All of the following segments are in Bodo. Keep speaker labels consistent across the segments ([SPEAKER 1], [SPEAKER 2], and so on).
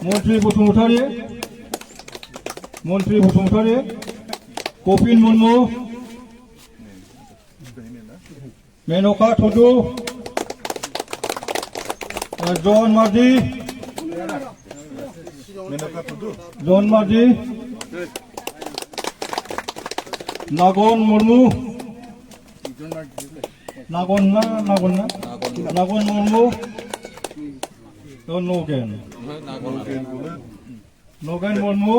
[SPEAKER 1] मन्त्रि बसुमतारी कपिल मुर्मु मेनका टुडु जन मार्डी नागन मुर्मु नागन मुर्मु नगेन मुर्मु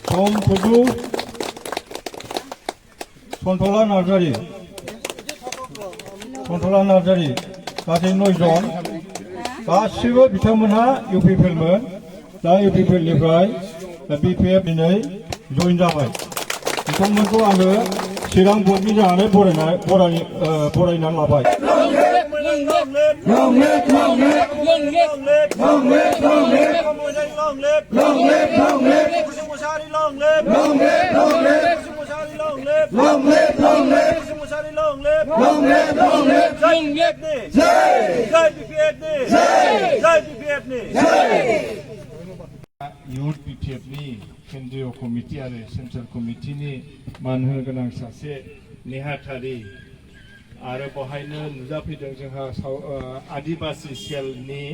[SPEAKER 1] सम टुडु सन्तला नार्जारी गासै 9 जन गासिबो बिथांमोनहा इउपिपिएलमोन दा इउपिपिएलनिफ्राय बिपिएफ दिनै जइन जाबाय बिथांमोनखौ आङो चिरां ब्लकनि जानानै बरायनानै लाबाय यूथ बिपिएफनि केन्द्रीय कमिटि आरो सेन्ट्रेल कमिटिनि मान होनो गोनां सासे नेहाथारि आरो बहायनो नुजाफैदों जोंहा आदिबासी सेलनि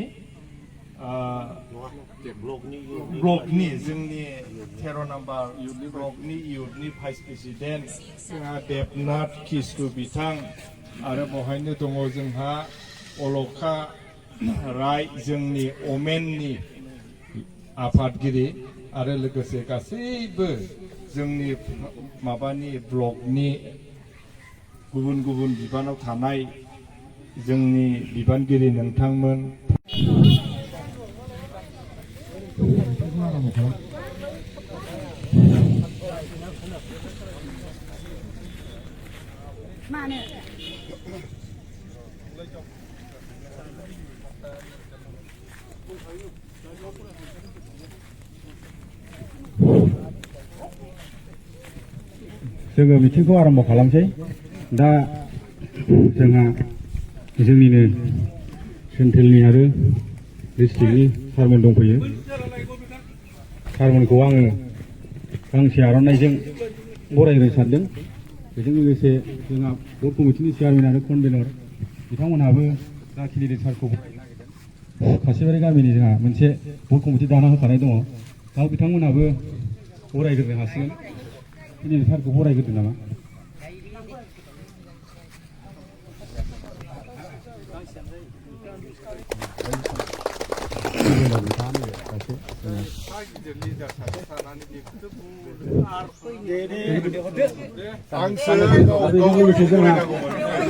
[SPEAKER 1] ब्लकनि जोंनि 13 नम्बर ब्लकनि यूथनि भाइस प्रेसिडेन्ट जोंहा देबनाथ किस्कु बिथां आरो बहायनो दङ जोंहा अलका राय जोंनि ओमेननि आफादगिरि आरो लोगोसे गासैबो जोंनि माबानि ब्लकनि गुबुन गुबुन बिबानाव थानाय जोंनि बिबानगिरि नोंथांमोन जोङो मिटिंखौ आरम्भ खालामसै दा जोंहा जोंनिनो सेन्ट्रेलनि आरो डिस्ट्रिक्टनि सारमोन दंफैयो सारमोनखौ आङो गांसे आर'नाइजों बरायनो सानदों बेजों लोगोसे जोंहा ब्लक कमिटिनि चेयारमेन आरो कनभेनर बिथांमोनहाबो दा केन्डिडेट सारखौ बरायनो नागिरदों खासिबारि गामिनि जोंहा मोनसे ब्लक कमिटि दाना होखानाय दङ दा बिथांमोनहाबो बरायग्रोनो हासिगोन केन्डिडेट सारखौ बरायग्रोदो नामा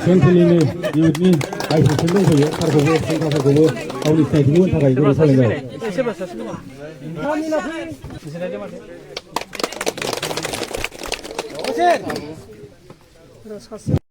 [SPEAKER 1] सेन्ट्रेलनि इउथनि भाइस प्रेसिडेन्ट दंफैयो सारखौबो सेन्ट्रेलखौबो गावनि सिनायथिखौ होनो थाखाय गोबां सालायबाय